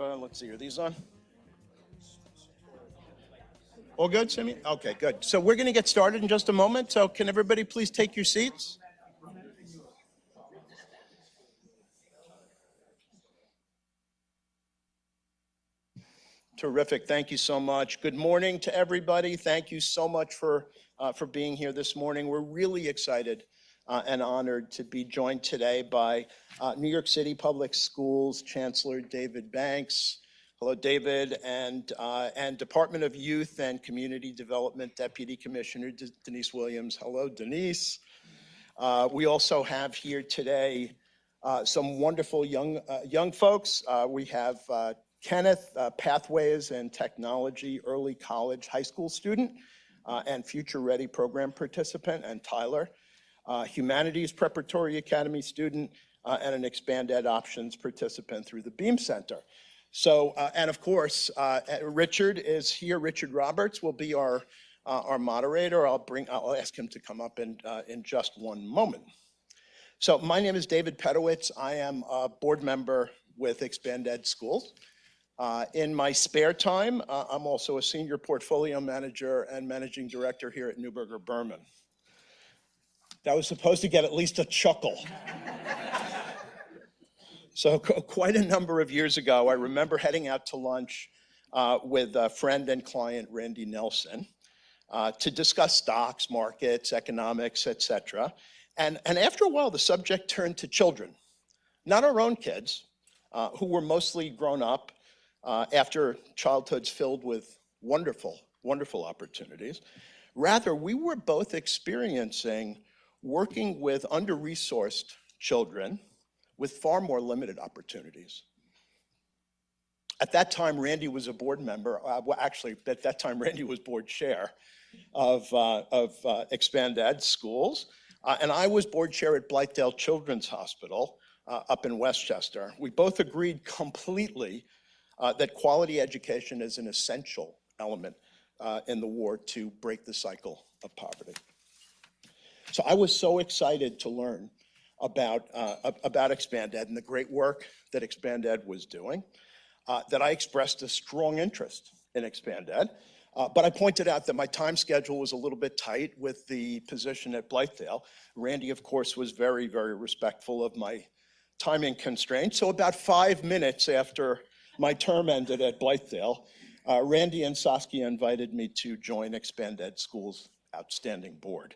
let's see, are these on? All good, Simi? Okay, good. So we're going to get started in just a moment. So can everybody please take your seats? Terrific. Thank you so much. Good morning to everybody. Thank you so much for being here this morning. We're really excited and honored to be joined today by New York City Public Schools Chancellor David Banks. Hello, David, and Department of Youth and Community Development Deputy Commissioner Denice Williams. Hello, Denice. We also have here today some wonderful young folks. We have Kenneth, Pathways and Technology Early College High School student and Future Ready program participant, and Tyler, Humanities Preparatory Academy student and an Expand Ed Options participant through the Beam Center. So, and of course, Richard is here. Richard Roberts will be our moderator. I'll ask him to come up in just one moment. So my name is David Pedowitz. I am a board member with Expand Ed Schools. In my spare time, I'm also a senior portfolio manager and managing director here at Neuberger Berman. That was supposed to get at least a chuckle. So quite a number of years ago, I remember heading out to lunch with a friend and client, Randy Nelson, to discuss stocks, markets, economics, etc. And after a while, the subject turned to children, not our own kids, who were mostly grown up after childhoods filled with wonderful, wonderful opportunities. Rather, we were both experiencing working with under-resourced children with far more limited opportunities. At that time, Randy was a board member. Well, actually, at that time, Randy was board chair of Expand Ed Schools. And I was board chair at Blythedale Children's Hospital up in Westchester. We both agreed completely that quality education is an essential element in the war to break the cycle of poverty. So I was so excited to learn about Expand Ed and the great work that Expand Ed was doing, that I expressed a strong interest in Expand Ed. But I pointed out that my time schedule was a little bit tight with the position at Blythedale. Randy, of course, was very, very respectful of my timing constraints. So about 5 minutes after my term ended at Blythedale, Randy and Saskia invited me to join Expand Ed Schools' outstanding board.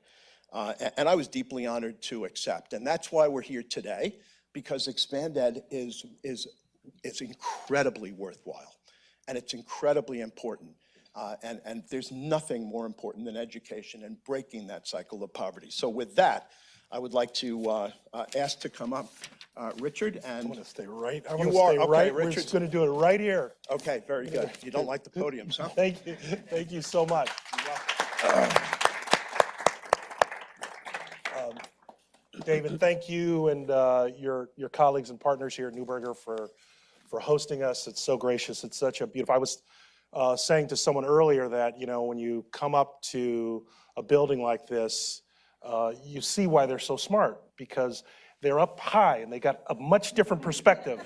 And I was deeply honored to accept. And that's why we're here today, because Expand Ed is incredibly worthwhile, and it's incredibly important. And there's nothing more important than education and breaking that cycle of poverty. So with that, I would like to ask to come up Richard. And I want to stay right. You are? Okay, right. Richard's- We're just going to do it right here. Okay, very good. You don't like the podiums, huh? Thank you. Thank you so much. David, thank you and your colleagues and partners here at Neuberger for hosting us. It's so gracious. It's such a beautiful. I was saying to someone earlier that, you know, when you come up to a building like this, you see why they're so smart, because they're up high and they got a much different perspective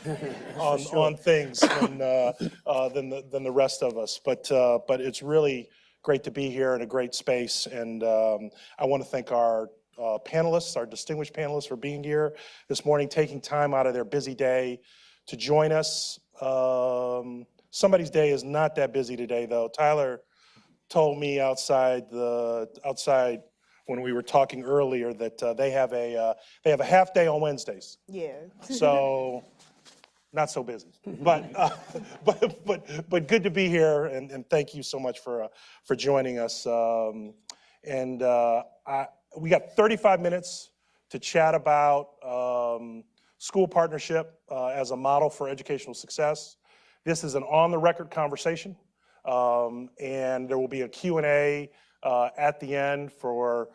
on things than the rest of us. But it's really great to be here in a great space, and I want to thank our panelists, our distinguished panelists, for being here this morning, taking time out of their busy day to join us. Somebody's day is not that busy today, though. Tyler told me outside when we were talking earlier that they have a half day on Wednesdays. Yeah. So not so busy, but good to be here, and thank you so much for joining us. We got 35 minutes to chat about school partnership as a model for educational success. This is an on-the-record conversation, and there will be a Q&A at the end for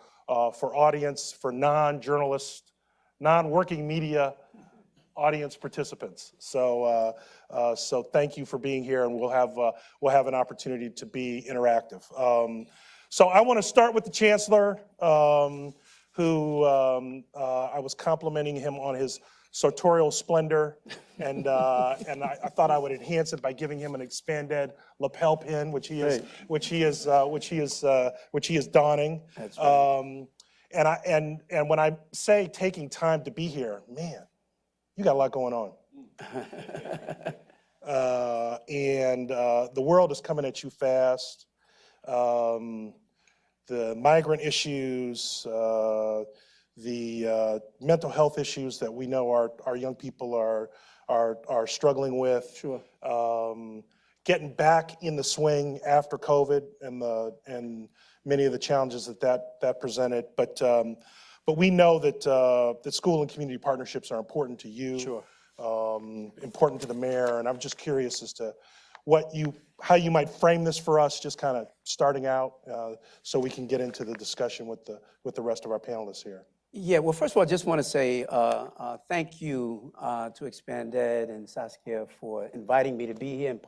audience, for non-journalist, non-working media audience participants. So thank you for being here, and we'll have an opportunity to be interactive. So I want to start with the Chancellor. who I was complimenting him on his sartorial splendor, and I thought I would enhance it by giving him an expanded lapel pin, which he is donning. That's right. And when I say taking time to be here, man, you got a lot going on. The world is coming at you fast. The migrant issues, the mental health issues that we know our young people are struggling with. Sure. Getting back in the swing after COVID and many of the challenges that presented. But we know that school and community partnerships are important to you. Sure. Important to the mayor, and I'm just curious as to how you might frame this for us, just kind of starting out, so we can get into the discussion with the rest of our panelists here. Yeah, well, first of all, I just want to say thank you to Expand Ed and Saskia for inviting me to be here and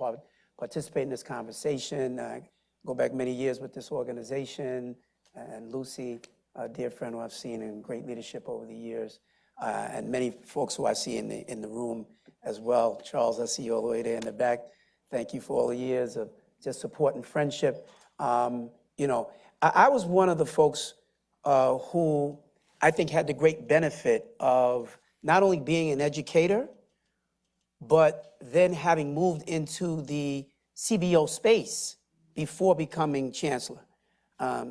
participate in this conversation. I go back many years with this organization, and Lucy, a dear friend who I've seen in great leadership over the years, and many folks who I see in the room as well. Charles, I see you all the way there in the back. Thank you for all the years of just support and friendship. You know, I was one of the folks who I think had the great benefit of not only being an educator, but then having moved into the CBO space before becoming chancellor.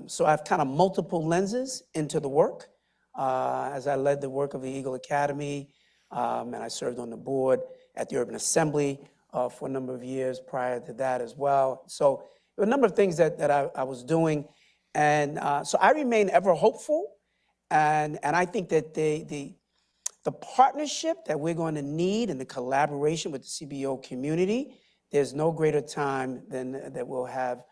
So I have kind of multiple lenses into the work. As I led the work of the Eagle Academy, and I served on the board at the Urban Assembly for a number of years prior to that as well. So there were a number of things that I was doing. And so I remain ever hopeful. And I think that the partnership that we're going to need and the collaboration with the CBO community, there's no greater time that we'll have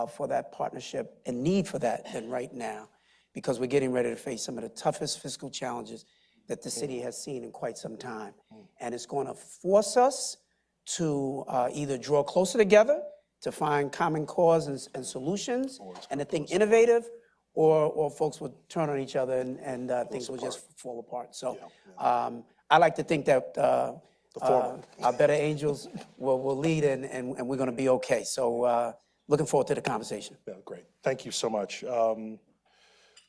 for that partnership and need for that than right now, because we're getting ready to face some of the toughest fiscal challenges that the city has seen in quite some time. And it's going to force us to either draw closer together to find common cause and solutions and to think innovative, or folks will turn on each other and things will just fall apart. So I like to think that our better angels will lead and we're going to be okay. So looking forward to the conversation. Yeah, great. Thank you so much.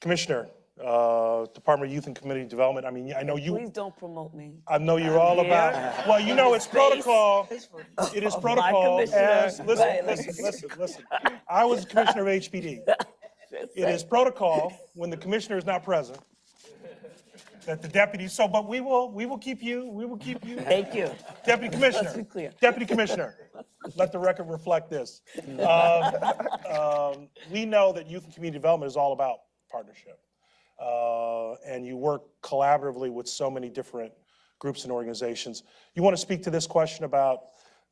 Commissioner, Department of Youth and Community Development, I mean, I know you. Please don't promote me. I know you're all about, well, you know, it's protocol. It is protocol as, listen. I was commissioner of HPD. It is protocol when the commissioner is not present that the deputy, but we will keep you. Thank you. Deputy Commissioner. Let's be clear. Deputy Commissioner, let the record reflect this. We know that youth and community development is all about partnership. And you work collaboratively with so many different groups and organizations. You want to speak to this question about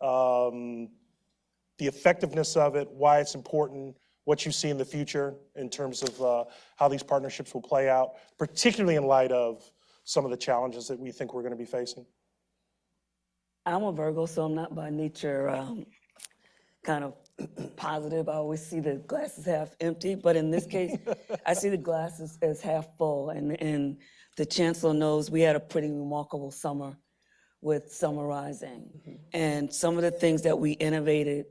the effectiveness of it, why it's important, what you see in the future in terms of how these partnerships will play out, particularly in light of some of the challenges that we think we're going to be facing? I'm a Virgo, so I'm not by nature kind of positive. I always see the glasses half empty, but in this case, I see the glasses as half full. And the Chancellor knows we had a pretty remarkable summer with summarizing. And some of the things that we innovated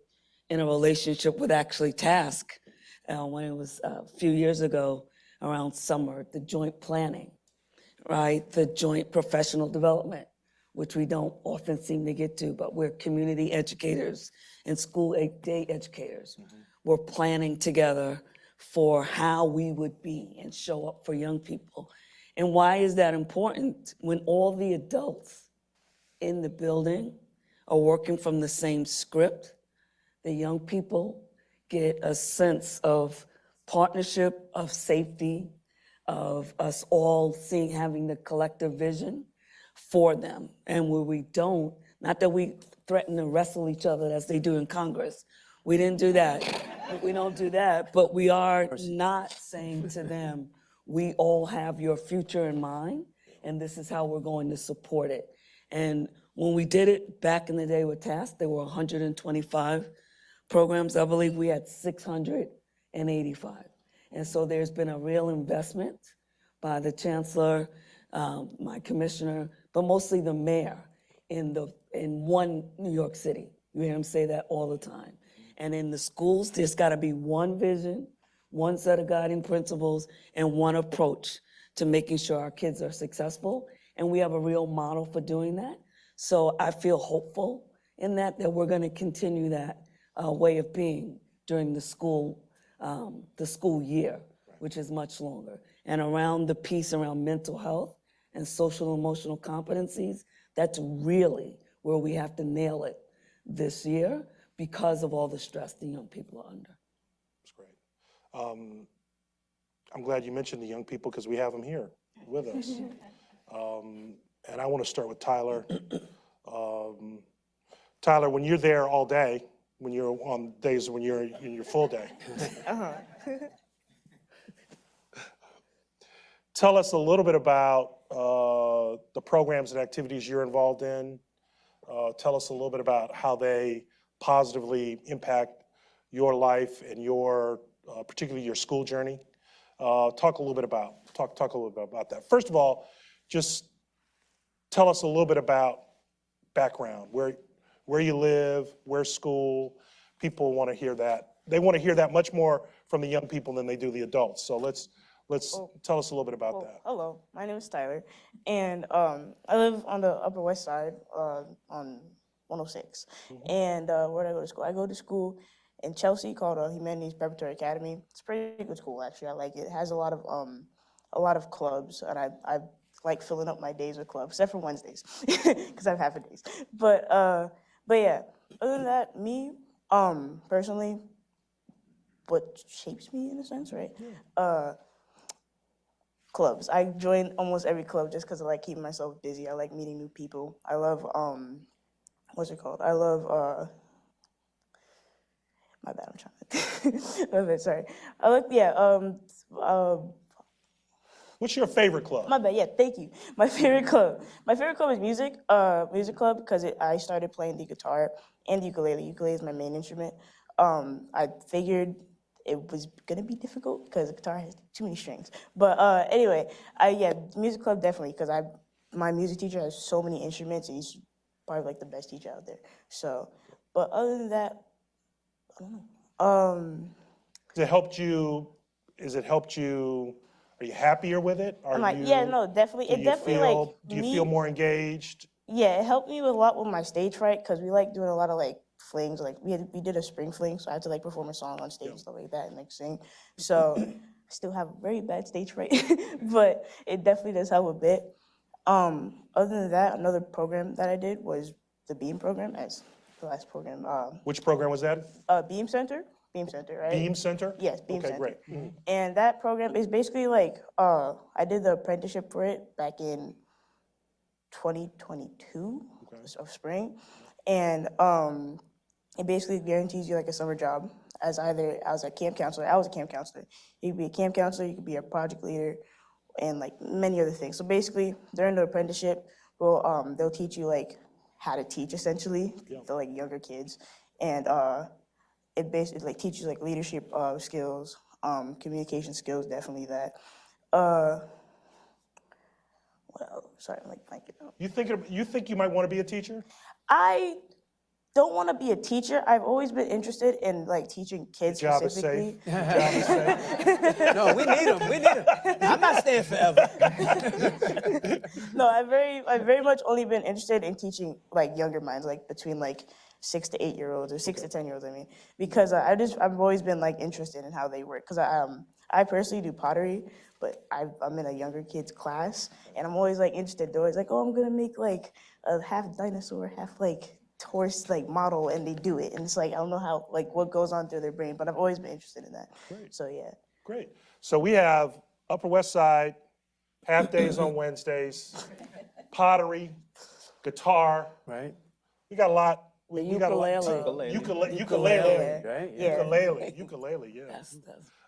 in a relationship with actually task when it was a few years ago around summer, the joint planning, right? The joint professional development, which we don't often seem to get to, but we're community educators and school day educators. We're planning together for how we would be and show up for young people. And why is that important? When all the adults in the building are working from the same script, the young people get a sense of partnership, of safety, of us all having the collective vision for them. And where we don't, not that we threaten to wrestle each other as they do in Congress. We didn't do that. We don't do that, but we are not saying to them, we all have your future in mind, and this is how we're going to support it. And when we did it back in the day with TASK, there were 125 programs. I believe we had 685. And so there's been a real investment by the Chancellor, my commissioner, but mostly the mayor in one New York City. You hear him say that all the time. And in the schools, there's got to be one vision, one set of guiding principles, and one approach to making sure our kids are successful. And we have a real model for doing that. So I feel hopeful in that we're going to continue that way of being during the school year, which is much longer. And around the piece around mental health and social and emotional competencies, that's really where we have to nail it this year because of all the stress the young people are under. That's great. I'm glad you mentioned the young people because we have them here with us. And I want to start with Tyler. Tyler, when you're there all day, when you're on days when you're in your full day, tell us a little bit about the programs and activities you're involved in. Tell us a little bit about how they positively impact your life and your, particularly your school journey. Talk a little bit about that. First of all, just tell us a little bit about background, where you live, where's school. People want to hear that. They want to hear that much more from the young people than they do the adults. So let's tell us a little bit about that. Hello, my name is Tyler, and I live on the Upper West Side on 106. And where do I go to school? I go to school in Chelsea called Humanities Preparatory Academy. It's a pretty good school, actually. I like it. It has a lot of clubs, and I like filling up my days with clubs, except for Wednesdays, because I have half a days. But yeah, other than that, me personally, what shapes me in a sense, right? Clubs. I join almost every club just because I like keeping myself busy. I like meeting new people. I love what's it called? I love my bad. I'm trying to. My bad. Sorry. I like What's your favorite club? My bad. Yeah, thank you. My favorite club. My favorite club is music. Music club because I started playing the guitar and the ukulele. Ukulele is my main instrument. I figured it was gonna be difficult because the guitar has too many strings. But anyway, music club definitely because my music teacher has so many instruments and he's probably like the best teacher out there. So, but other than that, I don't know. Has it helped you? Are you happier with it? No, definitely. It definitely Do you feel more engaged? Yeah, it helped me a lot with my stage fright because we like doing a lot of like flings. Like we did a spring fling, so I had to like perform a song on stage and stuff like that and like sing. So I still have very bad stage fright, but it definitely does help a bit. Other than that, another program that I did was the Beam program as the last program. Which program was that? Beam Center, right? Beam Center? Yes, Beam Okay, Center. great. And that program is basically like, I did the apprenticeship for it back in 2022 of spring. And it basically guarantees you like a summer job as a camp counselor. I was a camp counselor. You could be a camp counselor, you could be a project leader, and like many other things. So basically, during the apprenticeship, they'll teach you like how to teach essentially, the like younger kids. And it basically like teaches like leadership skills, communication skills, definitely that. What else? Sorry, I'm like blanking out. You think you might want to be a teacher? I don't want to be a teacher. I've always been interested in like teaching kids Job is specifically. safe. Job is safe. No, we need them. I'm not staying forever. No, I've very much only been interested in teaching like younger minds, like between like 6 to 8 year olds or 6 to 10 year olds. I mean, because I've always been like interested in how they work. Because I personally do pottery, but I'm in a younger kids class, and I'm always like interested. They're always like, oh, I'm gonna make like a half dinosaur, half like horse like model, and they do it, and it's like I don't know how like what goes on through their brain, but I've always been interested in that. Great. So yeah. Great. So we have Upper West Side, half days on Wednesdays, pottery, guitar. Right? We got a lot. The We got a lot. ukulele. Ukulele. Right? Ukulele. Yeah. That's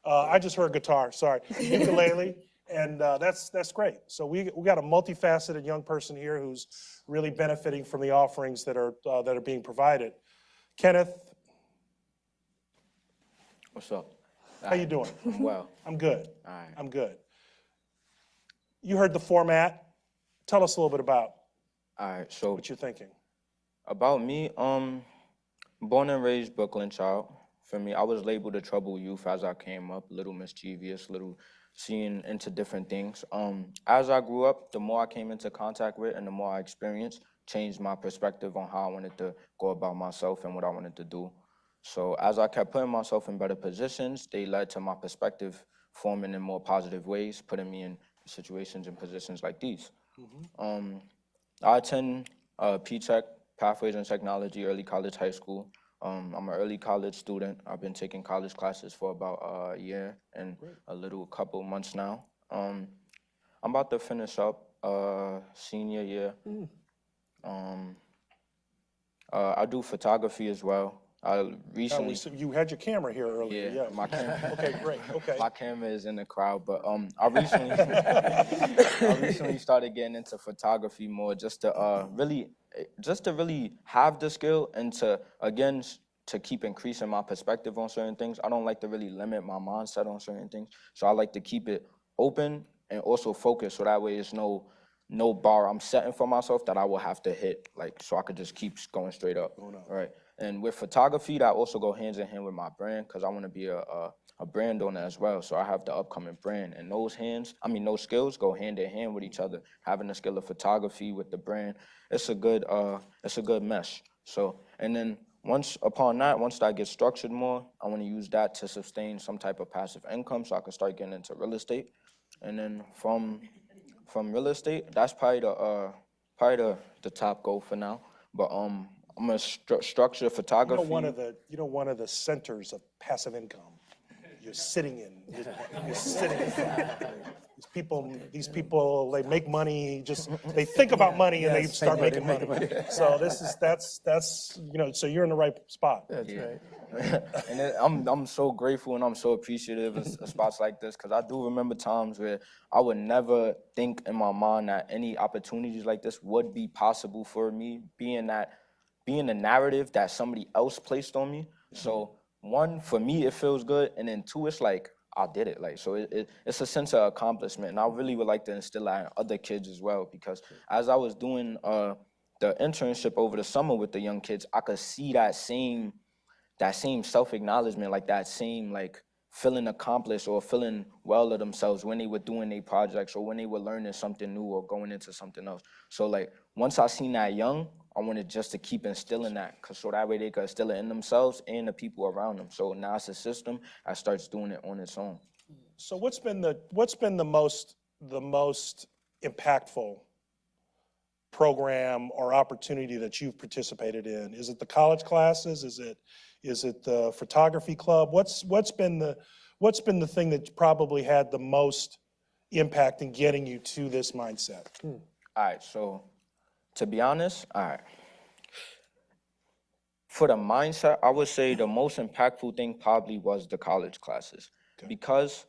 I just heard guitar. Sorry. Ukulele. And that's great. So we got a multifaceted young person here who's really benefiting from the offerings that are being provided. Kenneth, What's up? how you doing? I'm well. I'm good. All right. I'm good. You heard the format. Tell us a little bit about All right, so what you're thinking. about me, born and raised Brooklyn child. For me, I was labeled a troubled youth as I came up, little mischievous, little seeing into different things. As I grew up, the more I came into contact with and the more I experienced, changed my perspective on how I wanted to go about myself and what I wanted to do. So as I kept putting myself in better positions, they led to my perspective forming in more positive ways, putting me in situations and positions like these. I attend P-Tech, Pathways in Technology, early college high school. I'm an early college student. I've been taking college classes for about a year and a couple months now. I'm about to finish up senior year. I do photography as well. I recently, You had your camera here earlier. yeah, my camera. Okay, great. Okay. My camera is in the crowd, but I recently I recently started getting into photography more just to really have the skill and to keep increasing my perspective on certain things. I don't like to really limit my mindset on certain things, so I like to keep it open and also focus, so that way it's no bar I'm setting for myself that I will have to hit, like, so I could just keep going straight up. Right. And with photography, that also go hands in hand with my brand, because I want to be a brand owner as well. So I have the upcoming brand, and those skills go hand in hand with each other. Having the skill of photography with the brand, it's a good mesh. So, and then once that gets structured more, I want to use that to sustain some type of passive income, so I can start getting into real estate. And then from real estate, that's probably the top goal for now. But I'm gonna structure photography. One of the centers of passive income. You're sitting in. You're sitting in. These people, they make money. They think about money and they start making money. So that's So you're in the right spot. That's right. And I'm so grateful and I'm so appreciative of spots like this, because I do remember times where I would never think in my mind that any opportunities like this would be possible for me, being the narrative that somebody else placed on me. So one, for me, it feels good, and then two, it's like I did it. Like, so it's a sense of accomplishment, and I really would like to instill that in other kids as well, because as I was doing the internship over the summer with the young kids, I could see that same self-acknowledgement, like that same like feeling accomplished or feeling well of themselves when they were doing their projects or when they were learning something new or going into something else. So like once I seen that young, I wanted just to keep instilling that, so that way they could instill it in themselves and the people around them. So now it's a system that starts doing it on its own. So what's been the most impactful program or opportunity that you've participated in? Is it the college classes? Is it the photography club? What's been the thing that probably had the most impact in getting you to this mindset? All right, so to be honest, for the mindset, I would say the most impactful thing probably was the college classes. Okay. Because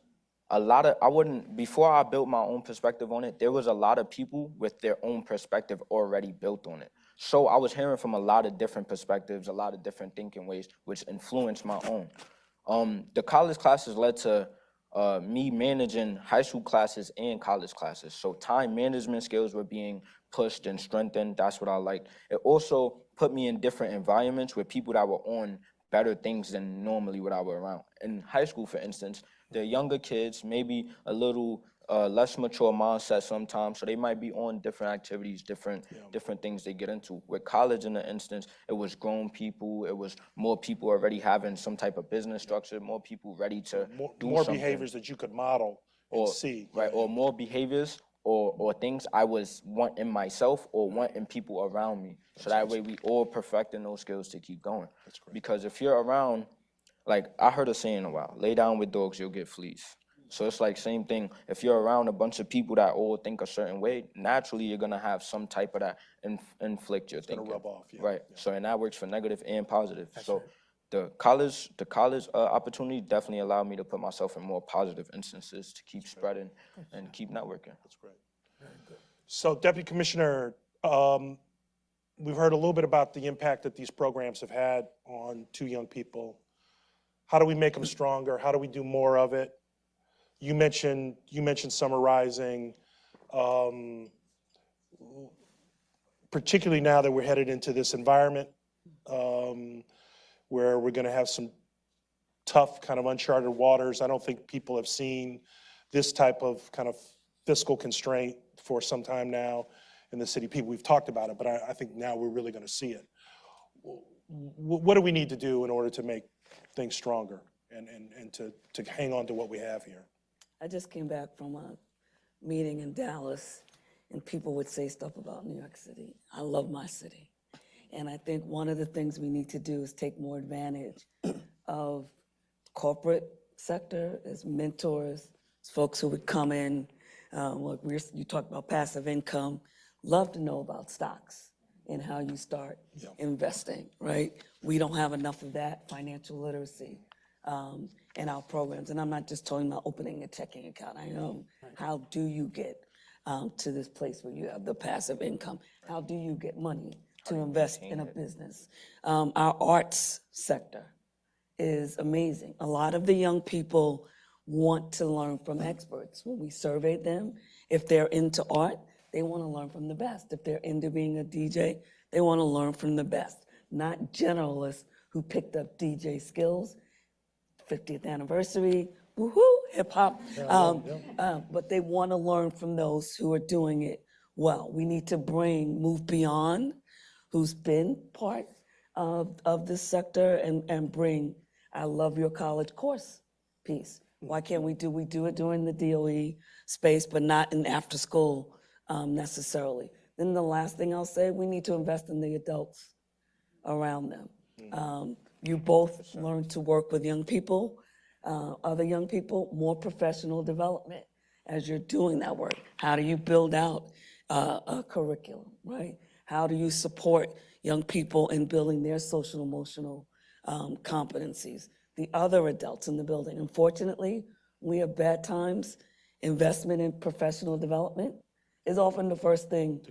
before I built my own perspective on it, there was a lot of people with their own perspective already built on it. So I was hearing from a lot of different perspectives, a lot of different thinking ways, which influenced my own. The college classes led to me managing high school classes and college classes. So time management skills were being pushed and strengthened. That's what I liked. It also put me in different environments with people that were on better things than normally what I were around. In high school, for instance, the younger kids, maybe a little less mature mindset sometimes, so they might be on different activities, different things they get into. With college, in the instance, it was grown people, it was more people already having some type of business structure, more people ready to do more something. behaviors that you could model and see. Right, or more behaviors or things I want in myself or want in people around me. So that way we all perfecting those skills to keep going. That's great. Because if you're around, like I heard a saying a while, lay down with dogs, you'll get fleas. So it's like same thing. If you're around a bunch of people that all think a certain way, naturally you're gonna have some type of that inflict your thinking. It's gonna rub off, yeah. Right. Yeah. So and that works for negative and positive. That's so right. The college opportunity definitely allowed me to put myself in more positive instances to keep spreading and keep networking. That's great. Very good. So Deputy Commissioner, we've heard a little bit about the impact that these programs have had on two young people. How do we make them stronger? How do we do more of it? You mentioned summarizing particularly now that we're headed into this environment where we're going to have some tough kind of uncharted waters. I don't think people have seen this type of kind of fiscal constraint for some time now in the city. We've talked about it, but I think now we're really going to see it. What do we need to do in order to make things stronger and to hang on to what we have here? I just came back from a meeting in Dallas, and people would say stuff about New York City. I love my city. And I think one of the things we need to do is take more advantage of corporate sector as mentors, as folks who would come in. You talked about passive income. Love to know about stocks and how you start investing, right? We don't have enough of that financial literacy in our programs. And I'm not just talking about opening a checking account. I know how do you get to this place where you have the passive income? How do you get money to invest in a business? Our arts sector is amazing. A lot of the young people want to learn from experts. When we surveyed them, if they're into art, they want to learn from the best. If they're into being a DJ, they want to learn from the best, not generalists who picked up DJ skills. 50th anniversary, woohoo, hip hop. But they want to learn from those who are doing it well. We need to move beyond who's been part of this sector and bring I love your college course piece. Why can't we do it during the DOE space, but not in after school necessarily? Then the last thing I'll say, we need to invest in the adults around them. You both learn to work with young people, other young people, more professional development as you're doing that work. How do you build out a curriculum, right? How do you support young people in building their social emotional competencies? The other adults in the building. Unfortunately, we have bad times. Investment in professional development is often the first thing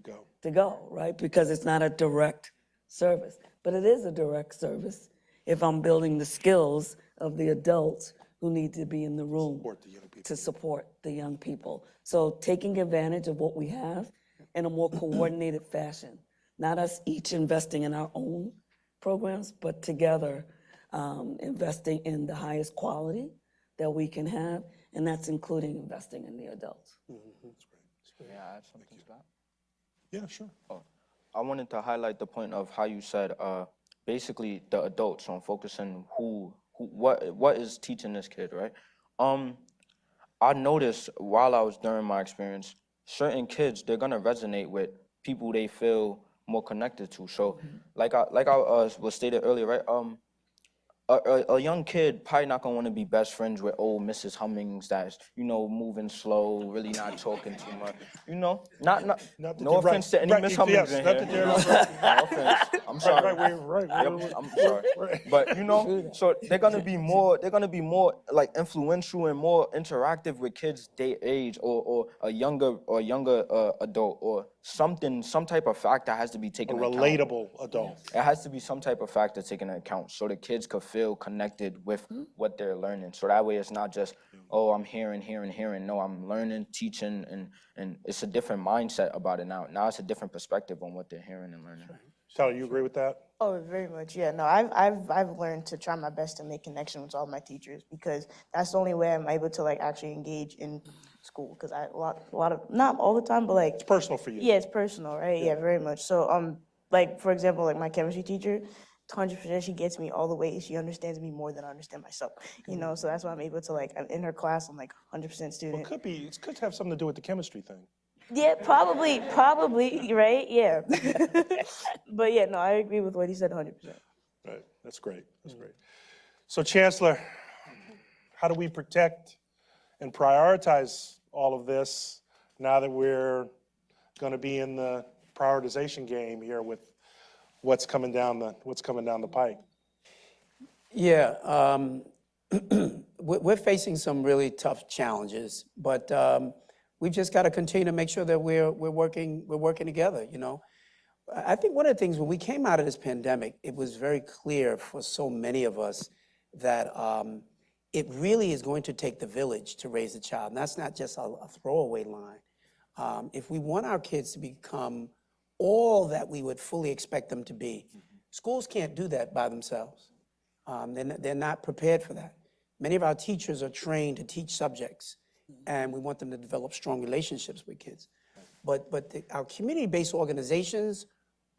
to go, right? Because it's not a direct service, but it is a direct service if I'm building the skills of the adults who need to be in the room to support the young people. So taking advantage of what we have in a more coordinated fashion, not us each investing in our own programs, but together investing in the highest quality that we can have, and that's including investing in the adults. That's great. May I add something to that? Yeah, sure. I wanted to highlight the point of how you said basically the adults on focusing what is teaching this kid, right? I noticed while I was during my experience, certain kids, they're gonna resonate with people they feel more connected to. So like I was stated earlier, right? A young kid probably not gonna want to be best friends with old Mrs. Hummings that's, moving slow, really not talking too much. No offense to any Miss Hummings in here. No offense. I'm sorry. I'm sorry. But so they're gonna be more like influential and more interactive with kids their age or a younger adult or something, some type of factor has to be taken into account. A relatable adult. It has to be some type of factor taken into account so the kids could feel connected with what they're learning. So that way it's not just, oh, I'm hearing. No, I'm learning, teaching, and it's a different mindset about it now. Now it's a different perspective on what they're hearing and learning. Tyler, you agree with that? Oh, very much. Yeah, no, I've learned to try my best to make connections with all my teachers because that's the only way I'm able to actually engage in school. Because a lot of not all the time, but It's personal for you. yeah, it's personal, right? Yeah, very much. So for example, my chemistry teacher, 100% she gets me all the way. She understands me more than I understand myself. So that's why I'm able to I'm in her class. I'm 100% student. It could have something to do with the chemistry thing. Yeah, probably, right? Yeah. But yeah, no, I agree with what he said 100%. Right, that's great, that's great. So Chancellor, how do we protect and prioritize all of this now that we're gonna be in the prioritization game here with what's coming down the pike? Yeah, we're facing some really tough challenges, but we've just got to continue to make sure that we're working together. I think one of the things when we came out of this pandemic, it was very clear for so many of us that it really is going to take the village to raise a child. And that's not just a throwaway line. If we want our kids to become all that we would fully expect them to be, schools can't do that by themselves. They're not prepared for that. Many of our teachers are trained to teach subjects, and we want them to develop strong relationships with kids. But our community-based organizations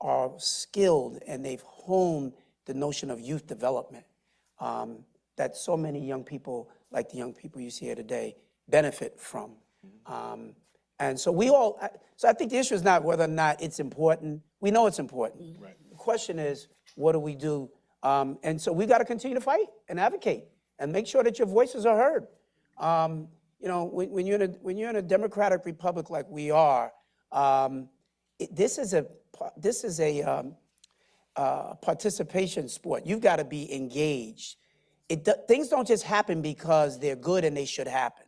are skilled, and they've honed the notion of youth development that so many young people, like the young people you see here today, benefit from. And so so I think the issue is not whether or not it's important. We know it's important. Right. The question is, what do we do? And so we've got to continue to fight and advocate and make sure that your voices are heard. You know, when you're in a democratic republic like we are, this is a participation sport. You've got to be engaged. Things don't just happen because they're good and they should happen.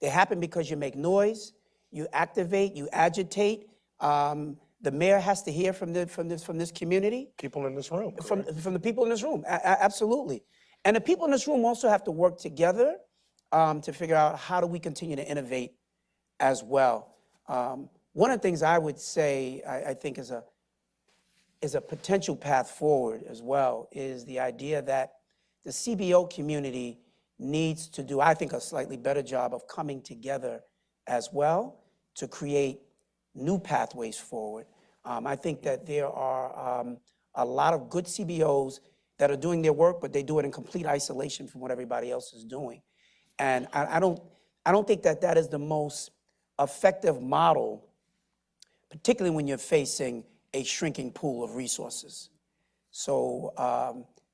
They happen because you make noise, you activate, you agitate. The mayor has to hear from this community. People in this room. From the people in this room, absolutely. And the people in this room also have to work together to figure out how do we continue to innovate as well. One of the things I would say, I think is a potential path forward as well, is the idea that the CBO community needs to do, I think, a slightly better job of coming together as well to create new pathways forward. I think that there are a lot of good CBOs that are doing their work, but they do it in complete isolation from what everybody else is doing. And I don't think that that is the most effective model, particularly when you're facing a shrinking pool of resources. So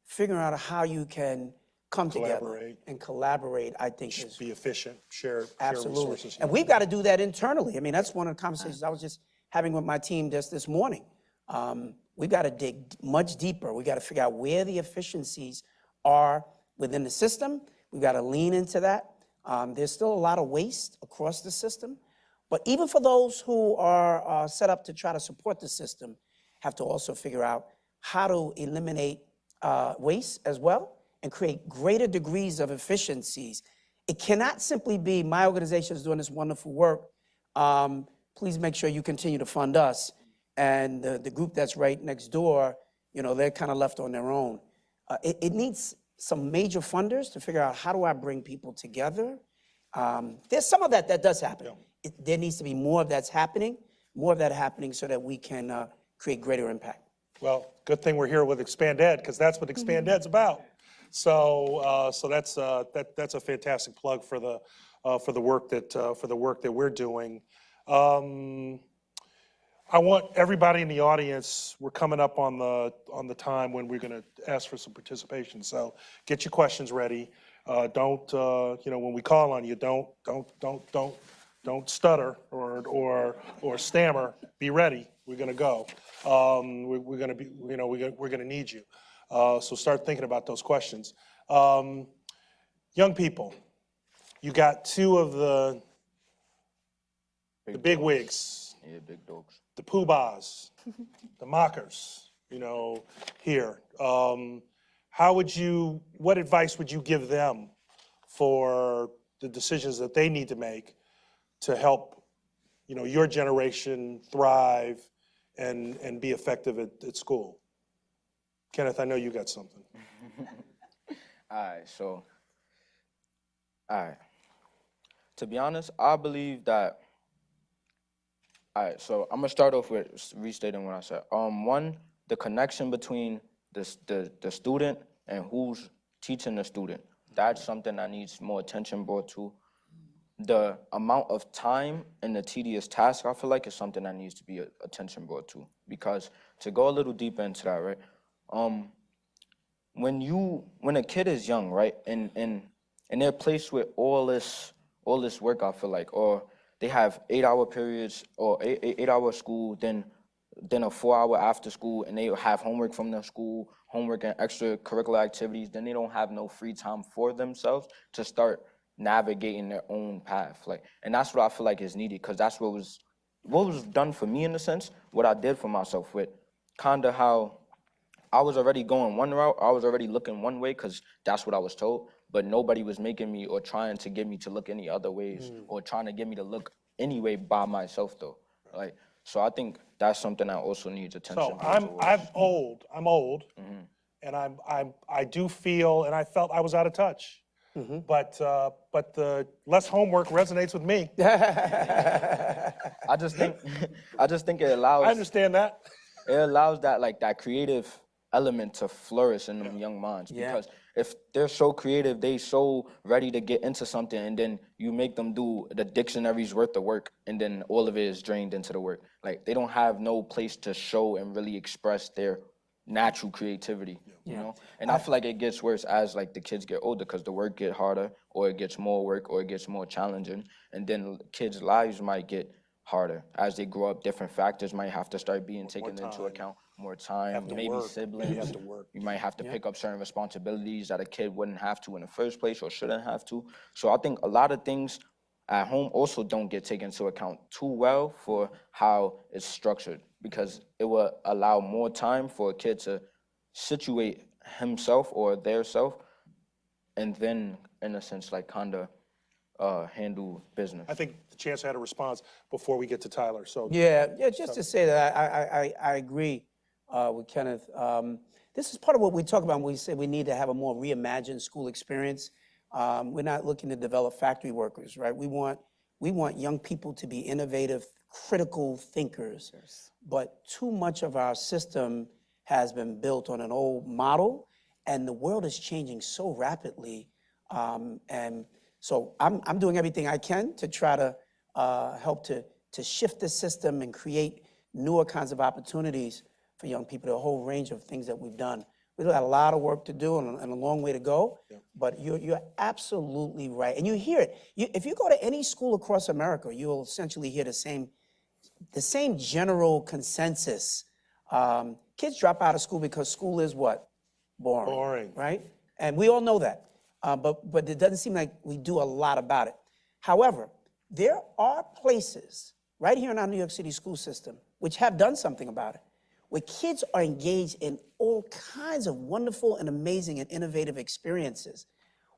figuring out how you can come together and collaborate, I think is be efficient, share absolutely. resources. And we've got to do that internally. I mean, that's one of the conversations I was just having with my team just this morning. We've got to dig much deeper. We've got to figure out where the efficiencies are within the system. We've got to lean into that. There's still a lot of waste across the system. But even for those who are set up to try to support the system, have to also figure out how to eliminate waste as well and create greater degrees of efficiencies. It cannot simply be my organization is doing this wonderful work. Please make sure you continue to fund us. And the group that's right next door, you know, they're kind of left on their own. It needs some major funders to figure out how do I bring people together. There's some of that does happen. Yeah. There needs to be more of that happening so that we can create greater impact. Well, good thing we're here with Expand Ed, because that's what Expand Ed's about. So, that's a fantastic plug for the work that we're doing. I want everybody in the audience. We're coming up on the time when we're going to ask for some participation. So, get your questions ready. Don't when we call on you, don't stutter or stammer. Be ready. We're going to go. We're going to be, we're going to need you. So start thinking about those questions. Young people, you got two of the big wigs. Yeah, big dogs. The poobahs, the mockers, here. What advice would you give them for the decisions that they need to make to help, your generation thrive and be effective at school? Kenneth, I know you got something. All right. To be honest, I believe that. All right, so I'm gonna start off with restating what I said. One, the connection between the student and who's teaching the student. That's something that needs more attention brought to. The amount of time and the tedious task, I feel like, is something that needs to be attention brought to. Because to go a little deeper into that, right? When a kid is young, right, and they're placed with all this work, I feel like, or they have 8-hour periods or 8-hour school, then a 4-hour after school, and they have homework from their school, homework and extracurricular activities, then they don't have no free time for themselves to start navigating their own path. And that's what I feel like is needed, because that's what was done for me in a sense, what I did for myself with kind of how I was already going one route, I was already looking one way because that's what I was told, but nobody was making me or trying to get me to look any other ways or trying to get me to look anyway by myself though. Like, so I think that's something that also needs attention. So paid towards. I'm old, and I do feel, and I felt I was out of touch. But the less homework resonates with me. I just think it allows. I understand that. It allows that like that creative element to flourish in them young minds, because if they're so creative, they so ready to get into something, and then you make them do the dictionary's worth of work, and then all of it is drained into the work. Like, they don't have no place to show and really express their natural creativity, you know? And I feel like it gets worse as like the kids get older, because the work get harder, or it gets more work, or it gets more challenging, and then kids' lives might get harder as they grow up. Different factors might have to start being taken into account. More time, maybe work. siblings. You have to work. You might have to pick up certain responsibilities that a kid wouldn't have to in the first place, or shouldn't have to. So I think a lot of things at home also don't get taken into account too well for how it's structured, because it will allow more time for a kid to situate himself or their self, and then, in a sense, like kind of handle business. I think the Chancellor had a response before we get to Tyler. So Yeah, just to say that I agree with Kenneth. This is part of what we talk about when we say we need to have a more reimagined school experience. We're not looking to develop factory workers, right? We want young people to be innovative, critical thinkers. But too much of our system has been built on an old model, and the world is changing so rapidly. And so I'm doing everything I can to try to help to shift the system and create newer kinds of opportunities for young people, a whole range of things that we've done. We've got a lot of work to do and a long way to go, but you're absolutely right. And you hear it. If you go to any school across America, you'll essentially hear the same general consensus. Kids drop out of school because school is what? Boring. Right? And we all know that. But it doesn't seem like we do a lot about it. However, there are places right here in our New York City school system which have done something about it, where kids are engaged in all kinds of wonderful and amazing and innovative experiences.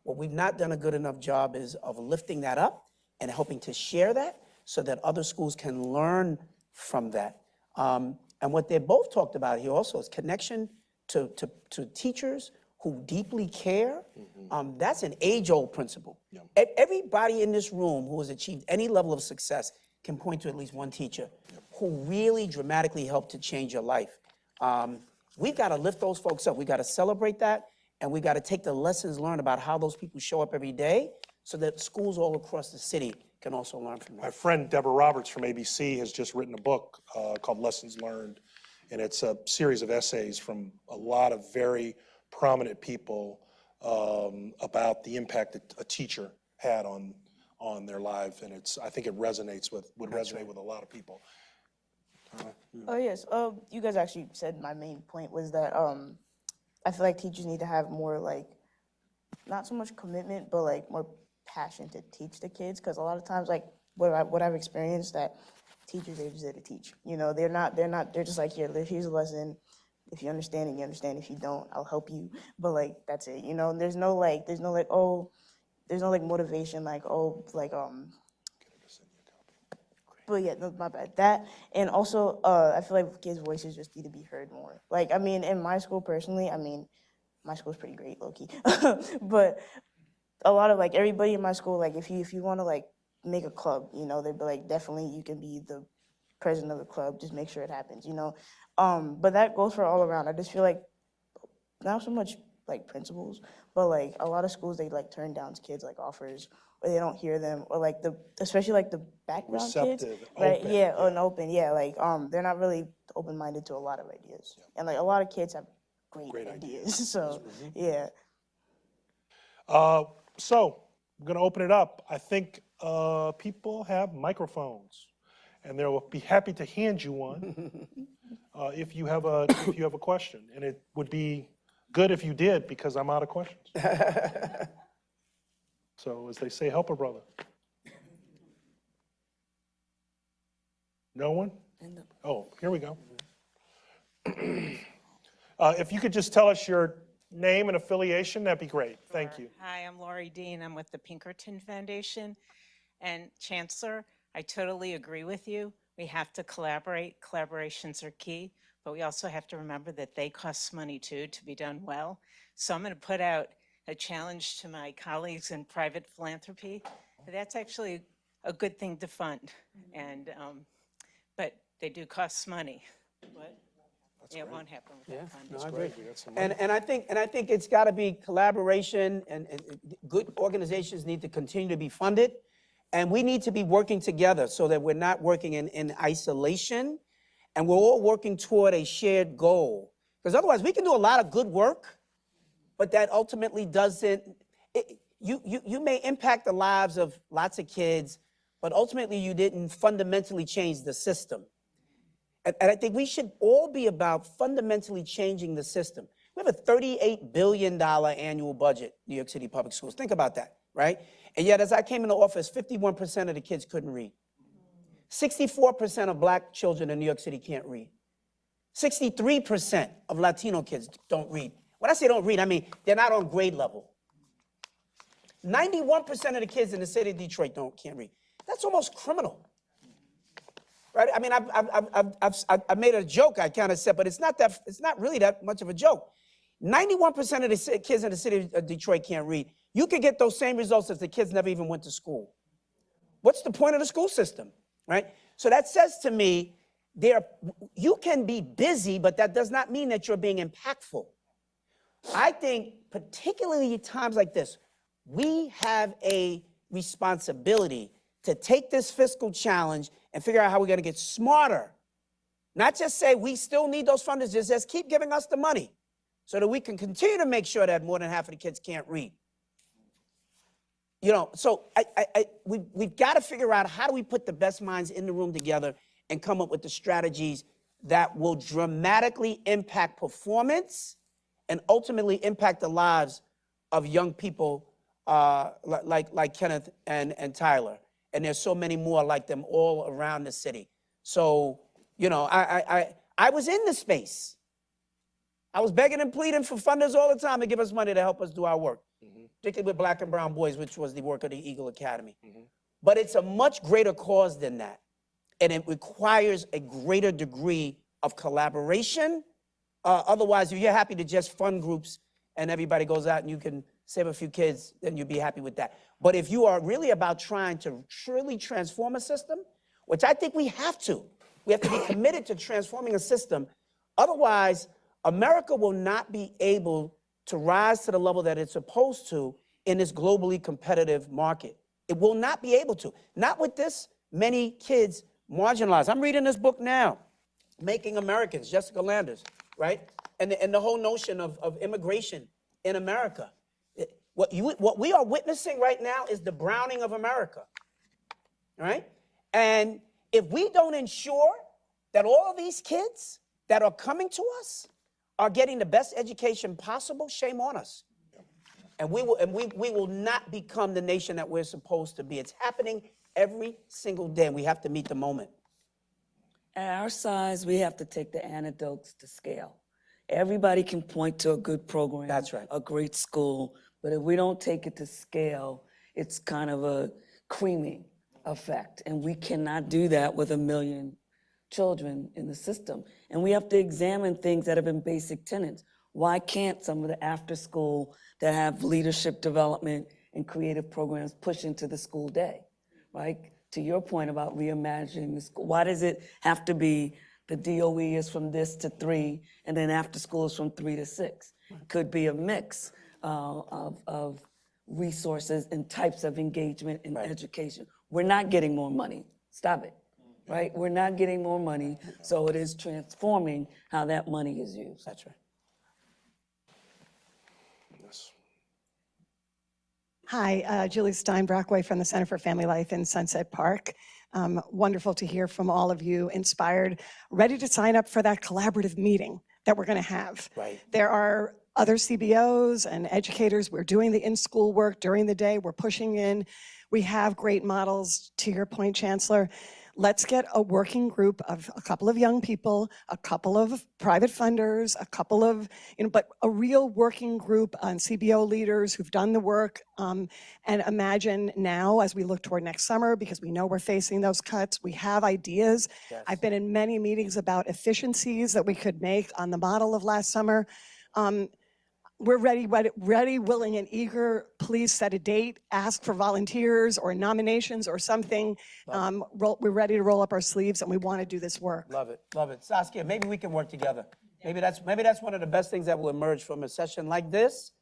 What we've not done a good enough job is of lifting that up and helping to share that so that other schools can learn from that. And what they both talked about here also is connection to teachers who deeply care. That's an age-old principle. Everybody in this room who has achieved any level of success can point to at least one teacher who really dramatically helped to change your life. We've got to lift those folks up. We've got to celebrate that, and we've got to take the lessons learned about how those people show up every day so that schools all across the city can also learn from that. my friend Deborah Roberts from ABC has just written a book called Lessons Learned, and it's a series of essays from a lot of very prominent people about the impact that a teacher had on their life, and I think it would resonate with a lot of people. Oh, yes. You guys actually said my main point was that I feel like teachers need to have more, like, not so much commitment, but like more passion to teach the kids. Because a lot of times, like, what I've experienced, that teachers are just there to teach. You know, they're just like, here's a lesson. If you understand it, you understand. If you don't, I'll help you. But like, that's it. You know, there's no motivation, like, but yeah, no, my bad. That, and also, I feel like kids' voices just need to be heard more. Like, I mean, in my school personally, I mean, my school's pretty great, low-key. But a lot of, like, everybody in my school, like, if you want to, like, make a club, you know, they'd be like, definitely you can be the president of the club, just make sure it happens, you know. But that goes for all around. I just feel like not so much like principals, but like a lot of schools, they like turn down kids like offers, or they don't hear them, or like especially like the background kids, right? Open, Yeah, open, yeah. Like they're not really open-minded to a lot of ideas, and like a lot of kids have great ideas. So yeah. So I'm going to open it up. I think people have microphones, and they'll be happy to hand you one if you have a question, and it would be good if you did, because I'm out of questions. So as they say, help a brother. No one? Oh, here we go. If you could just tell us your name and affiliation, that'd be great. Thank you. Hi, I'm Lori Dean. I'm with the Pinkerton Foundation. And Chancellor, I totally agree with you. We have to collaborate. Collaborations are key, but we also have to remember that they cost money too to be done well. So I'm going to put out a challenge to my colleagues in private philanthropy. That's actually a good thing to fund, and but they do cost money. What? Yeah, it won't happen without funding. No, I agree. We got some money. And I think it's got to be collaboration, and good organizations need to continue to be funded, and we need to be working together so that we're not working in isolation, and we're all working toward a shared goal. Because otherwise, we can do a lot of good work, but that ultimately doesn't. You may impact the lives of lots of kids, but ultimately you didn't fundamentally change the system. And I think we should all be about fundamentally changing the system. We have a $38 billion annual budget, New York City Public Schools. Think about that, right? And yet, as I came into office, 51% of the kids couldn't read. 64% of black children in New York City can't read. 63% of Latino kids don't read. When I say don't read, I mean they're not on grade level. 91% of the kids in the city of Detroit can't read. That's almost criminal. Right? I mean, I made a joke, I kind of said, but it's not really that much of a joke. 91% of the kids in the city of Detroit can't read. You could get those same results if the kids never even went to school. What's the point of the school system, right? So that says to me, you can be busy, but that does not mean that you're being impactful. I think, particularly at times like this, we have a responsibility to take this fiscal challenge and figure out how we're going to get smarter. Not just say we still need those funders, just keep giving us the money so that we can continue to make sure that more than half of the kids can't read. You know, so we've got to figure out how do we put the best minds in the room together and come up with the strategies that will dramatically impact performance and ultimately impact the lives of young people like Kenneth and Tyler. And there's so many more like them all around the city. So, you know, I was in the space. I was begging and pleading for funders all the time to give us money to help us do our work, particularly with Black and Brown Boys, which was the work of the Eagle Academy. But it's a much greater cause than that. And it requires a greater degree of collaboration. Otherwise, if you're happy to just fund groups and everybody goes out and you can save a few kids, then you'd be happy with that. But if you are really about trying to truly transform a system, which I think we have to be committed to transforming a system. Otherwise, America will not be able to rise to the level that it's supposed to in this globally competitive market. It will not be able to. Not with this many kids marginalized. I'm reading this book now, Making Americans, Jessica Landers, right? And the whole notion of immigration in America. What we are witnessing right now is the browning of America, right? And if we don't ensure that all of these kids that are coming to us are getting the best education possible, shame on us. And we will not become the nation that we're supposed to be. It's happening every single day, and we have to meet the moment. At our size, we have to take the anecdotes to scale. Everybody can point to a good program. That's right. A great school, but if we don't take it to scale, it's kind of a creaming effect. And we cannot do that with 1 million children in the system. And we have to examine things that have been basic tenets. Why can't some of the after school that have leadership development and creative programs push into the school day, right? To your point about reimagining the school, why does it have to be the DOE is from this to 3, and then after school is from 3 to 6? Could be a mix of resources and types of engagement in education. We're not getting more money. Stop it, right? We're not getting more money, so it is transforming how that money is used. That's right. Yes. Hi, Julie Stein-Brockway from the Center for Family Life in Sunset Park. Wonderful to hear from all of you, inspired, ready to sign up for that collaborative meeting that we're going to have. Right. There are other CBOs and educators. We're doing the in-school work during the day. We're pushing in. We have great models, to your point, Chancellor. let's get a working group of a couple of young people, a couple of private funders, a couple of, but a real working group on CBO leaders who've done the work. And imagine now, as we look toward next summer, because we know we're facing those cuts, we have ideas. Yes. I've been in many meetings about efficiencies that we could make on the model of last summer. We're ready, willing, and eager. Please set a date, ask for volunteers or nominations or something. We're ready to roll up our sleeves, and we want to do this work. Love it, love it. Saskia, maybe we can work together. Maybe that's one of the best things that will emerge from a session like this.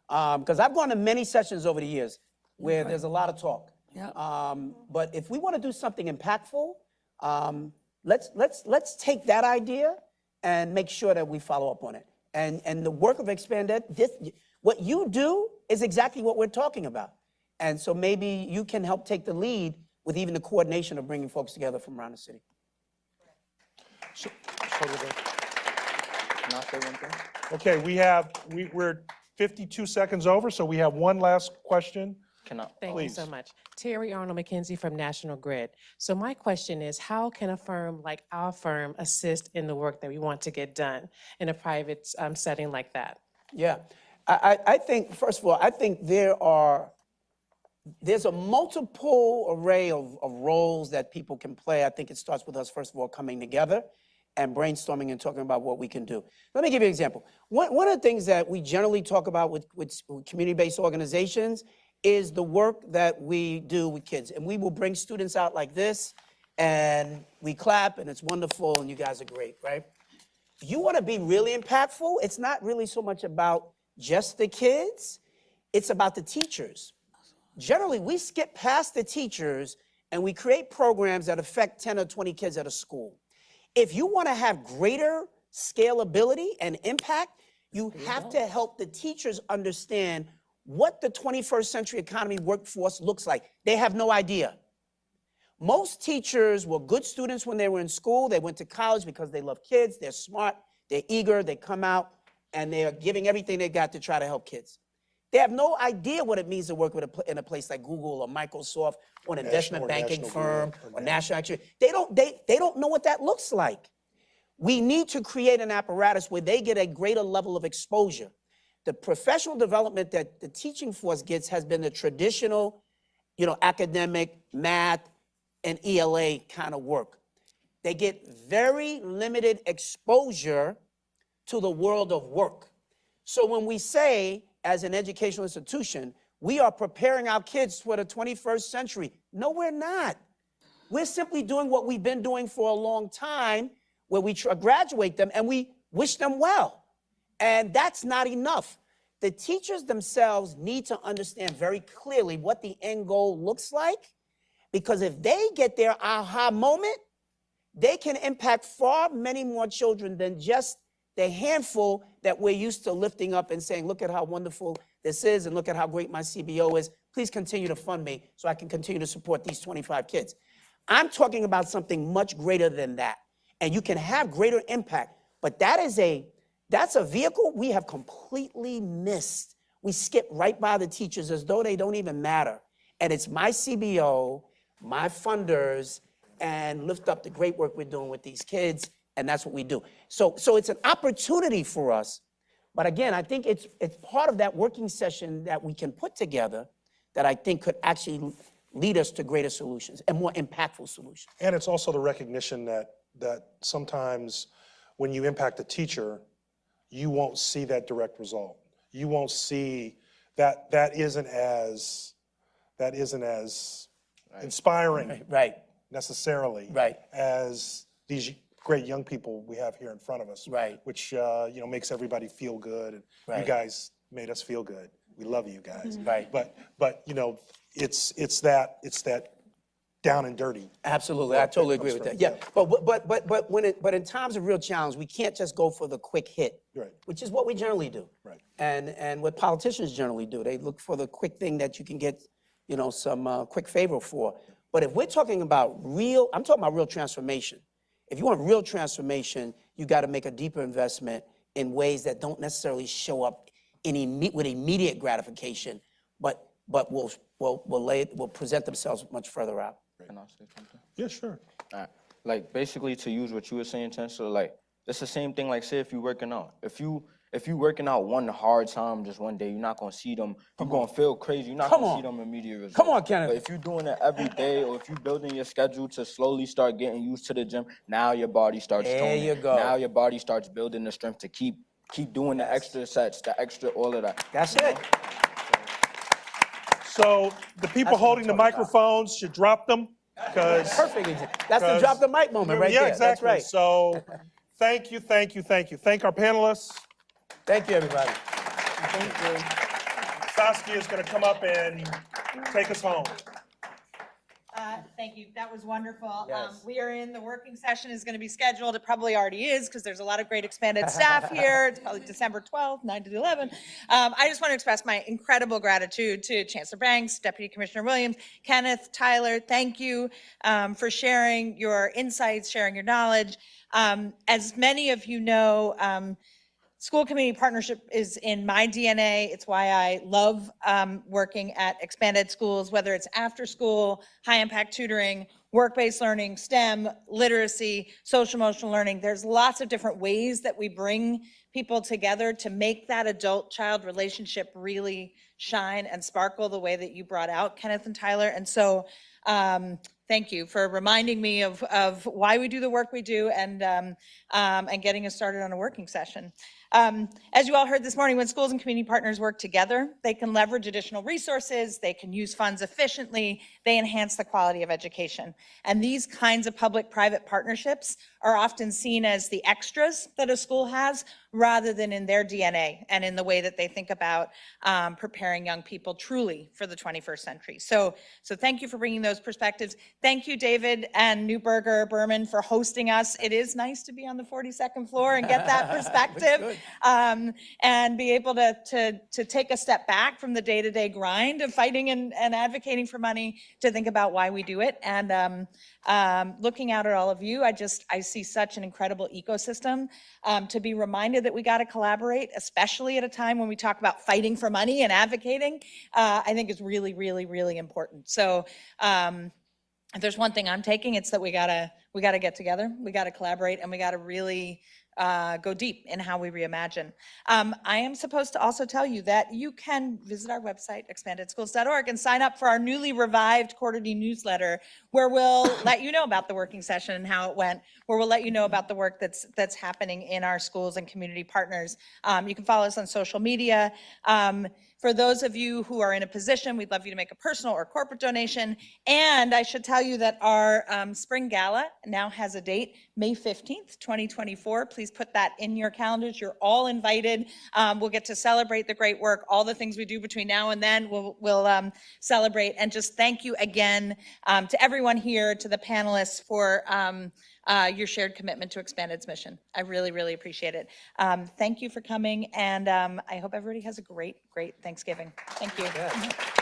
Because I've gone to many sessions over the years where there's a lot of talk. Yeah. But if we want to do something impactful, let's take that idea and make sure that we follow up on it. And the work of Expand Ed, what you do is exactly what we're talking about. And so maybe you can help take the lead with even the coordination of bringing folks together from around the city. So Can I say one thing? okay, we're 52 seconds over, so we have one last question. Can I? Thank Please. you so much. Terry Arnold McKenzie from National Grid. So my question is, how can a firm like our firm assist in the work that we want to get done in a private setting like that? Yeah, I think, first of all, I think there's a multiple array of roles that people can play. I think it starts with us, first of all, coming together and brainstorming and talking about what we can do. Let me give you an example. One of the things that we generally talk about with community-based organizations is the work that we do with kids. And we will bring students out like this, and we clap, and it's wonderful, and you guys are great, right? You want to be really impactful, it's not really so much about just the kids, it's about the teachers. Generally, we skip past the teachers, and we create programs that affect 10 or 20 kids at a school. If you want to have greater scalability and impact, you have to help the teachers understand what the 21st century economy workforce looks like. They have no idea. Most teachers were good students when they were in school. They went to college because they love kids, they're smart, they're eager, they come out, and they are giving everything they got to try to help kids. They have no idea what it means to work with in a place like Google or Microsoft or an investment banking firm or National Action. They don't know what that looks like. We need to create an apparatus where they get a greater level of exposure. The professional development that the teaching force gets has been the traditional, academic, math, and ELA kind of work. They get very limited exposure to the world of work. So when we say, as an educational institution, we are preparing our kids for the 21st century, no, we're not. We're simply doing what we've been doing for a long time, where we graduate them and we wish them well. And that's not enough. The teachers themselves need to understand very clearly what the end goal looks like, because if they get their aha moment, they can impact far many more children than just the handful that we're used to lifting up and saying, look at how wonderful this is and look at how great my CBO is. Please continue to fund me so I can continue to support these 25 kids. I'm talking about something much greater than that. And you can have greater impact, but that's a vehicle we have completely missed. We skip right by the teachers as though they don't even matter. And it's my CBO, my funders, and lift up the great work we're doing with these kids, and that's what we do. So it's an opportunity for us, but again, I think it's part of that working session that we can put together that I think could actually lead us to greater solutions and more impactful solutions. And it's also the recognition that sometimes when you impact a teacher, you won't see that direct result. You won't see that isn't as inspiring Right. necessarily Right. as these great young people we have here in front of us. Right. Which makes everybody feel good. And you Right. guys made us feel good. We love you guys. Right. But it's that down and dirty. Absolutely, I totally agree with that. Yeah, but in times of real challenge, we can't just go for the quick hit, Right. which is what we generally do. Right. And what politicians generally do, they look for the quick thing that you can get, some quick favor for. But if we're talking about I'm talking about real transformation. If you want real transformation, you got to make a deeper investment in ways that don't necessarily show up with immediate gratification, but will present themselves much further out. Can I say something? Yeah, sure. Like basically to use what you were saying, Chancellor, like it's the same thing. Like say if you're working out, if you working out one hard time, just one day, you're not gonna see them. You're gonna feel crazy. You're not Come gonna see on. them immediate results. Come on, Kenneth. But if you're doing it every day, or if you're building your schedule to slowly start getting used to the gym, now your body starts There toning. you go. Now your body starts building the strength to keep doing the extra sets, the extra all of that. That's you know? it. So the people That's what I'm holding the talking about. microphones should drop them, because. Perfect example. That's the drop the mic moment right Yeah, there. exactly. That's right. So thank you, thank you, thank you. Thank our panelists. Thank you, everybody. Thank you. Saskia is going to come up and take us home. Thank you. That was wonderful. Yes. We are in, the working session is going to be scheduled. It probably already is because there's a lot of great expanded staff here. It's probably December 12th, 9 to 11. I just want to express my incredible gratitude to Chancellor Banks, Deputy Commissioner Williams, Kenneth, Tyler. Thank you for sharing your insights, sharing your knowledge. As many of you know, school community partnership is in my DNA. It's why I love working at expanded schools, whether it's after school, high impact tutoring, work-based learning, STEM, literacy, social emotional learning. There's lots of different ways that we bring people together to make that adult-child relationship really shine and sparkle the way that you brought out, Kenneth and Tyler. And so thank you for reminding me of why we do the work we do and getting us started on a working session. As you all heard this morning, when schools and community partners work together, they can leverage additional resources, they can use funds efficiently, they enhance the quality of education. And these kinds of public-private partnerships are often seen as the extras that a school has rather than in their DNA and in the way that they think about preparing young people truly for the 21st century. So thank you for bringing those perspectives. Thank you, David and Neuberger Berman, for hosting us. It is nice to be on the 42nd floor and get that perspective and be able to take a step back from the day-to-day grind of fighting and advocating for money to think about why we do it. And looking out at all of you, I see such an incredible ecosystem to be reminded that we got to collaborate, especially at a time when we talk about fighting for money and advocating. I think is really, really, really important. So if there's one thing I'm taking, it's that we gotta get together, we gotta collaborate, and we gotta really go deep in how we reimagine. I am supposed to also tell you that you can visit our website, expandedschools.org, and sign up for our newly revived quarterly newsletter, where we'll let you know about the working session and how it went, where we'll let you know about the work that's happening in our schools and community partners. You can follow us on social media. For those of you who are in a position, we'd love you to make a personal or corporate donation. And I should tell you that our spring gala now has a date, May 15th, 2024. Please put that in your calendars. You're all invited. We'll get to celebrate the great work, all the things we do between now and then. We'll celebrate, and just thank you again to everyone here, to the panelists for your shared commitment to Expanded's mission. I really, really appreciate it. Thank you for coming, and I hope everybody has a great, great Thanksgiving. Thank you. Yes.